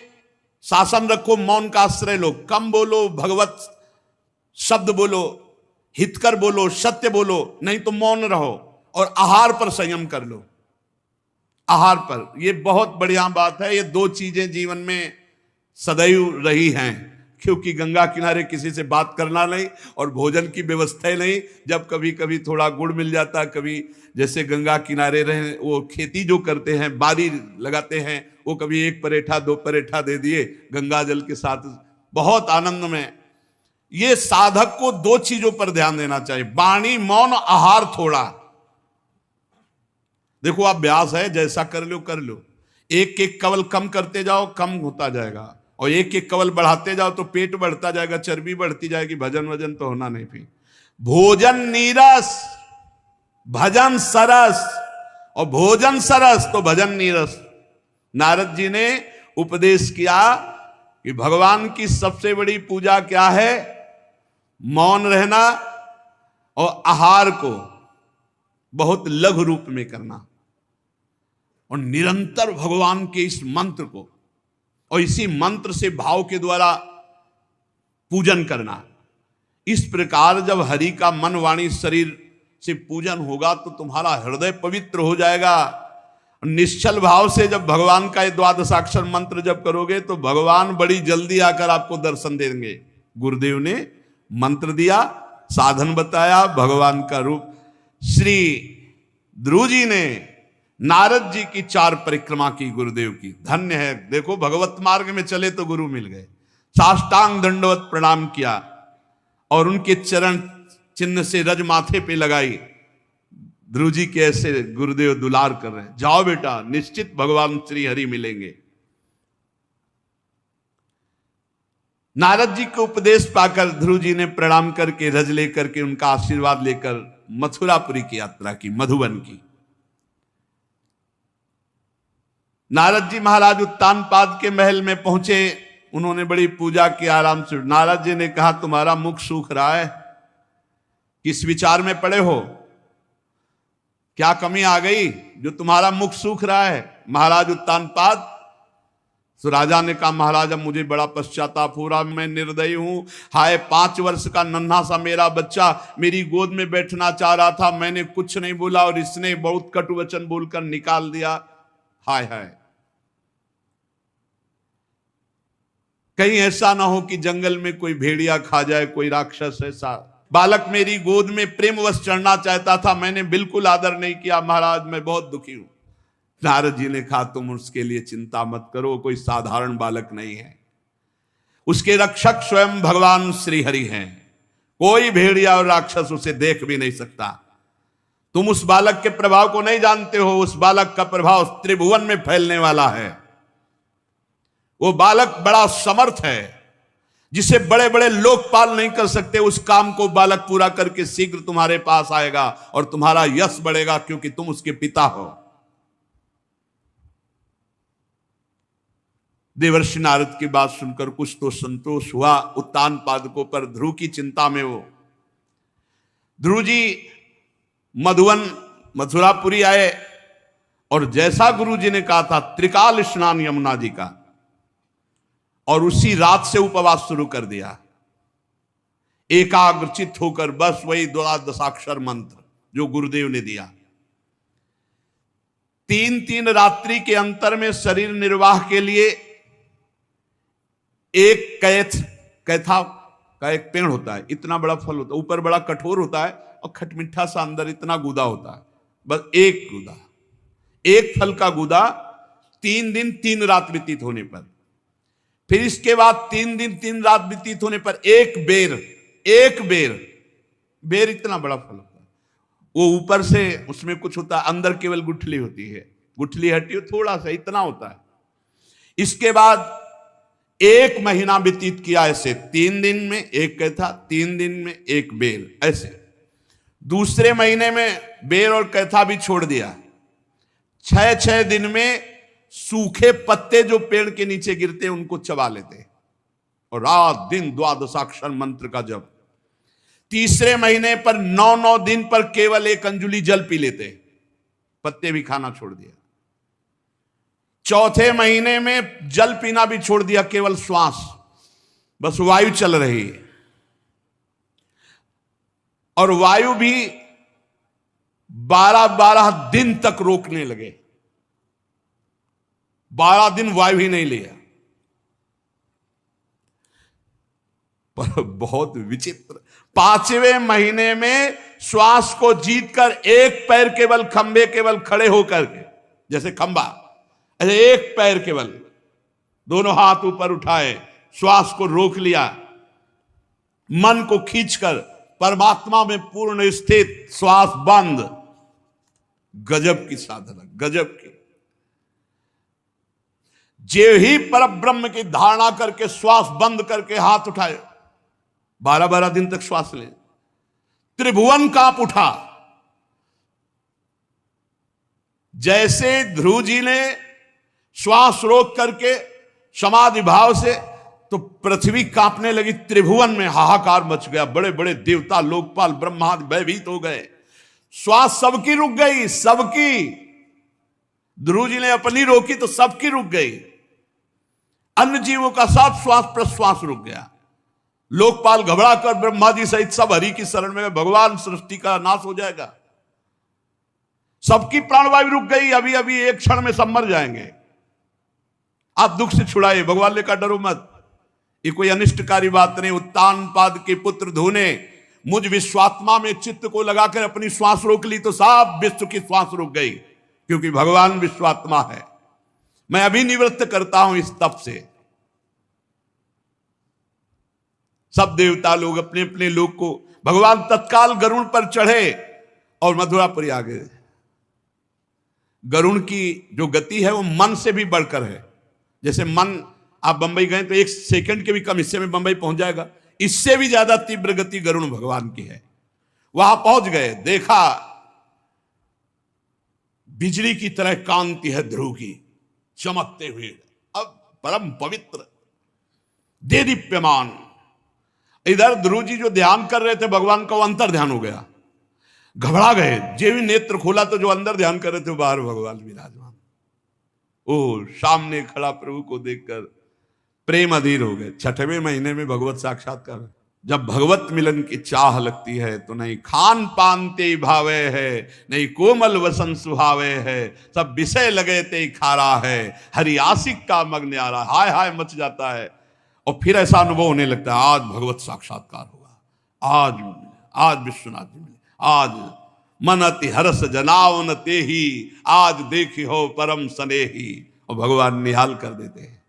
शासन रखो, मौन का आश्रय लो, कम बोलो, भगवत शब्द बोलो, हितकर बोलो, सत्य बोलो, नहीं तो मौन रहो। और आहार पर संयम कर लो। आहार पर, ये बहुत बढ़िया बात है। ये 2 चीजें जीवन में सदैव रही हैं, क्योंकि गंगा किनारे किसी से बात करना नहीं और भोजन की व्यवस्था ही नहीं। जब कभी कभी थोड़ा गुड़ मिल जाता, कभी जैसे गंगा किनारे रहे वो खेती जो करते हैं, बारी लगाते हैं, वो कभी 1 परेठा 2 परेठा दे दिए गंगा जल के साथ, बहुत आनंद में। ये साधक को 2 चीजों पर ध्यान देना चाहिए, वाणी, मौन, आहार थोड़ा। देखो अभ्यास है, जैसा कर लो कर लो। एक कवल कम करते जाओ, कम होता जाएगा, और एक कवल बढ़ाते जाओ तो पेट बढ़ता जाएगा, चर्बी बढ़ती जाएगी, भजन वजन तो होना नहीं। फिर भोजन नीरस, भजन सरस, और भोजन सरस तो भजन नीरस। नारद जी ने उपदेश किया कि भगवान की सबसे बड़ी पूजा क्या है? मौन रहना और आहार को बहुत लघु रूप में करना, और निरंतर भगवान के इस मंत्र को और इसी मंत्र से भाव के द्वारा पूजन करना। इस प्रकार जब हरि का मन वाणी शरीर से पूजन होगा तो तुम्हारा हृदय पवित्र हो जाएगा। निश्चल भाव से जब भगवान का 12 मंत्र जब करोगे तो भगवान बड़ी जल्दी आकर आपको दर्शन देंगे। गुरुदेव ने मंत्र दिया, साधन बताया, भगवान का रूप। श्री ध्रुव जी ने नारद जी की 4 परिक्रमा की गुरुदेव की, धन्य है। देखो भगवत मार्ग में चले तो गुरु मिल गए। साष्टांग दंडवत प्रणाम किया और उनके चरण चिन्ह से रज माथे पे लगाई। ध्रुव जी के ऐसे गुरुदेव दुलार कर रहे हैं, जाओ बेटा, निश्चित भगवान श्री हरि मिलेंगे। नारद जी को उपदेश पाकर ध्रुव जी ने प्रणाम करके रज लेकर के उनका आशीर्वाद लेकर मथुरापुरी की यात्रा की, मधुबन की। नारद जी महाराज उत्तानपाद के महल में पहुंचे, उन्होंने बड़ी पूजा की आराम से। नारद जी ने कहा तुम्हारा मुख सूख रहा है, किस विचार में पड़े हो? क्या कमी आ गई जो तुम्हारा मुख सूख रहा है? महाराज उत्तानपाद। तो राजा ने कहा महाराज अब मुझे बड़ा पश्चाताप हो रहा, मैं निर्दयी हूं। हाय 5 वर्ष का नन्हा सा मेरा बच्चा मेरी गोद में बैठना चाह रहा था, मैंने कुछ नहीं बोला और इसने बहुत कटु वचन बोलकर निकाल दिया। हाय हाय, कहीं ऐसा ना हो कि जंगल में कोई भेड़िया खा जाए, कोई राक्षस ऐसा। बालक मेरी गोद में प्रेमवश चढ़ना चाहता था, मैंने बिल्कुल आदर नहीं किया महाराज, मैं बहुत दुखी हूं। नारद जी ने कहा तुम उसके लिए चिंता मत करो, कोई साधारण बालक नहीं है, उसके रक्षक स्वयं भगवान श्री हरि हैं। कोई भेड़िया और राक्षस उसे देख भी नहीं सकता। तुम उस बालक के प्रभाव को नहीं जानते हो, उस बालक का प्रभाव त्रिभुवन में फैलने वाला है। वो बालक बड़ा समर्थ है, जिसे बड़े बड़े लोकपाल नहीं कर सकते, उस काम को बालक पूरा करके शीघ्र तुम्हारे पास आएगा और तुम्हारा यश बढ़ेगा, क्योंकि तुम उसके पिता हो। देवर्षि नारद की बात सुनकर कुछ तो संतोष हुआ उत्तान पादकों पर। ध्रुव की चिंता में वो ध्रुव जी मधुवन मथुरापुरी आए और जैसा गुरु जी ने कहा था त्रिकाल स्नान यमुना जी का, और उसी रात से उपवास शुरू कर दिया, एकाग्रचित होकर बस वही द्वादशाक्षर मंत्र जो गुरुदेव ने दिया। 3-3 रात्रि के अंतर में शरीर निर्वाह के लिए एक कैथा का एक पेड़ होता है, इतना बड़ा फल होता है, ऊपर बड़ा कठोर होता है और खटमिठा सा अंदर इतना गूदा होता है, बस एक गूदा, एक फल का गूदा 3 दिन 3 रात व्यतीत होने पर, फिर इसके बाद 3 दिन 3 रात व्यतीत होने पर एक बेर इतना बड़ा फल होता है। वो ऊपर से उसमें कुछ होता है, अंदर केवल गुठली होती है, गुठली हटी हो थोड़ा सा इतना होता है। इसके बाद 1 महीना व्यतीत किया ऐसे, 3 दिन में एक कैथा, 3 दिन में एक बेर, ऐसे। दूसरे महीने में बेर और कैथा भी छोड़ दिया। 6-6 दिन में सूखे पत्ते जो पेड़ के नीचे गिरते उनको चबा लेते और रात दिन द्वादशाक्षर मंत्र का जप। तीसरे महीने पर 9-9 दिन पर केवल 1 अंजुली जल पी लेते, पत्ते भी खाना छोड़ दिया। चौथे महीने में जल पीना भी छोड़ दिया, केवल श्वास, बस वायु चल रही है, और वायु भी 12-12 दिन तक रोकने लगे। 12 दिन वायु ही नहीं लिया। पर बहुत विचित्र, 5वें महीने में श्वास को जीतकर एक पैर केवल खंबे केवल खड़े होकर के, जैसे खंबा, ऐसे एक पैर केवल, दोनों हाथ ऊपर उठाए, श्वास को रोक लिया, मन को खींचकर परमात्मा में पूर्ण स्थित, श्वास बंद। गजब की साधना, गजब की। जे ही पर ब्रह्म की धारणा करके श्वास बंद करके हाथ उठाए, 12-12 दिन तक श्वास ले, त्रिभुवन कांप उठा। जैसे ध्रुव जी ने श्वास रोक करके समाधि भाव से, तो पृथ्वी कांपने लगी, त्रिभुवन में हाहाकार मच गया, बड़े बड़े देवता लोकपाल ब्रह्मादि भयभीत हो गए। श्वास सबकी रुक गई, सबकी। ध्रुव जी ने अपनी रोकी तो सबकी रुक गई। अन्य जीवों का सब श्वास प्रश्वास रुक गया। लोकपाल घबरा कर ब्रह्मा जी सहित सब हरि की शरण में, भगवान सृष्टि का नाश हो जाएगा। सबकी प्राणवायु रुक गई, अभी अभी एक क्षण में सब मर जाएंगे। आप दुख से छुड़ाए, भगवान ने कहा डरो मत, ये कोई अनिष्टकारी बात नहीं। उत्तान पाद के पुत्र ध्रुव ने मुझ विश्वात्मा में चित्त को लगाकर अपनी श्वास रोक ली तो सब विश्व की श्वास रुक गई, क्योंकि भगवान विश्वात्मा है। मैं अभी निवृत्त करता हूं इस तप से। सब देवता लोग अपने अपने लोग को, भगवान तत्काल गरुड़ पर चढ़े और मथुरापुरी आ गए। गरुड़ की जो गति है वो मन से भी बढ़कर है। जैसे मन, आप बंबई गए तो 1 सेकंड के भी कम हिस्से में बंबई पहुंच जाएगा, इससे भी ज्यादा तीव्र गति गरुड़ भगवान की है। वहां पहुंच गए, देखा बिजली की तरह कांति है ध्रुव की चमकते हुए, अब परम पवित्र दे दीप्यमान। इधर ध्रुव जी जो ध्यान कर रहे थे भगवान का, वो अंतर ध्यान हो गया, घबरा गए। जे भी नेत्र खोला तो जो अंदर ध्यान कर रहे थे बाहर भगवान विराजमान। ओ सामने खड़ा प्रभु को देखकर प्रेम अधीर हो गए। 6वें महीने में भगवत साक्षात्कार। जब भगवत मिलन की चाह लगती है तो नहीं खान पान ते भावे है, नहीं कोमल वसन सुहावे है, सब विषय लगे ते खारा है, हरि आशिक का मग्न आ रहा, हाय हाय मच जाता है। और फिर ऐसा अनुभव होने लगता है आज भगवत साक्षात्कार होगा, आज विश्वनाथ जी मिले, आज मन अति हर्ष जनावन ते ही, आज देखी हो परम स्नेही। और भगवान निहाल कर देते हैं।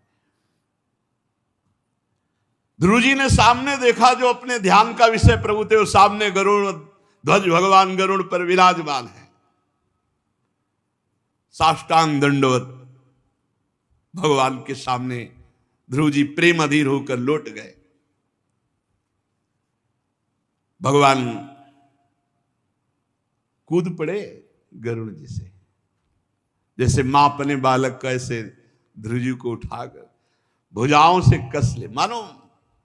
ध्रुव जी ने सामने देखा जो अपने ध्यान का विषय प्रभु थे, वो सामने गरुड़ ध्वज भगवान गरुड़ पर विराजमान है। साष्टांग दंडवत भगवान के सामने ध्रुव जी प्रेम अधीर होकर लौट गए। भगवान कूद पड़े गरुड़ जी से, जैसे मां अपने बालक का ऐसे ध्रुव जी को उठाकर भुजाओं से कस ले, मानो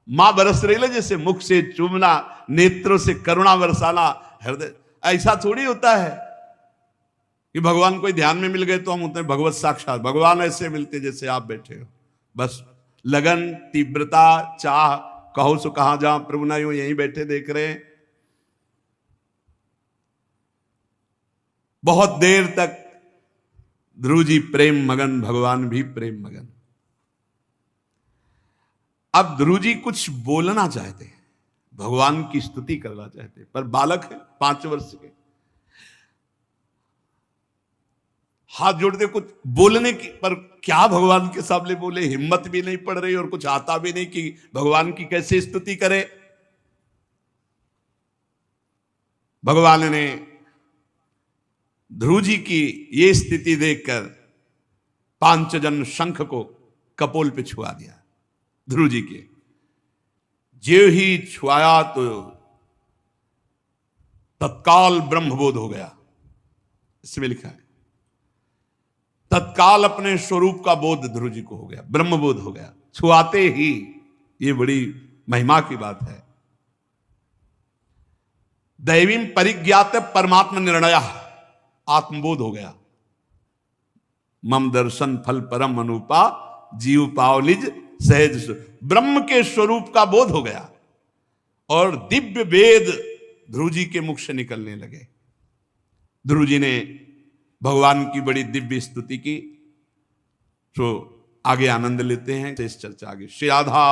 मां बरस रही है, जैसे मुख से चूमना, नेत्रों से करुणा बरसाना, हृदय। ऐसा थोड़ी होता है कि भगवान कोई ध्यान में मिल गए तो हम उतने भगवत साक्षात। भगवान ऐसे मिलते जैसे आप बैठे हो, बस लगन, तीव्रता, चाह, कहो सो कहां जहां प्रभु ना यूं यहीं बैठे देख रहे हैं। बहुत देर तक ध्रुव जी प्रेम मगन, भगवान भी प्रेम मगन। अब ध्रुव जी कुछ बोलना चाहते हैं, भगवान की स्तुति करना चाहते हैं, पर बालक है 5 वर्ष के, हाथ जोड़ते कुछ बोलने की, पर क्या भगवान के सामने बोले, हिम्मत भी नहीं पड़ रही और कुछ आता भी नहीं कि भगवान की कैसे स्तुति करे। भगवान ने ध्रुव जी की ये स्थिति देखकर पांचजन शंख को कपोल पे छुआ दिया। ध्रुव जी के ज्यों ही छुआया तो तत्काल ब्रह्मबोध हो गया। इसमें लिखा है तत्काल अपने स्वरूप का बोध ध्रुव जी को हो गया, ब्रह्मबोध हो गया छुआते ही। ये बड़ी महिमा की बात है। दैवीं परिज्ञात परमात्मा निर्णय, आत्मबोध हो गया। मम दर्शन फल परम अनुपा, जीव पावलिज सहज, ब्रह्म के स्वरूप का बोध हो गया और दिव्य वेद ध्रुव जी के मुख से निकलने लगे। ध्रुव जी ने भगवान की बड़ी दिव्य स्तुति की। तो आगे आनंद लेते हैं, इस चर्चा आगे। श्री राधा।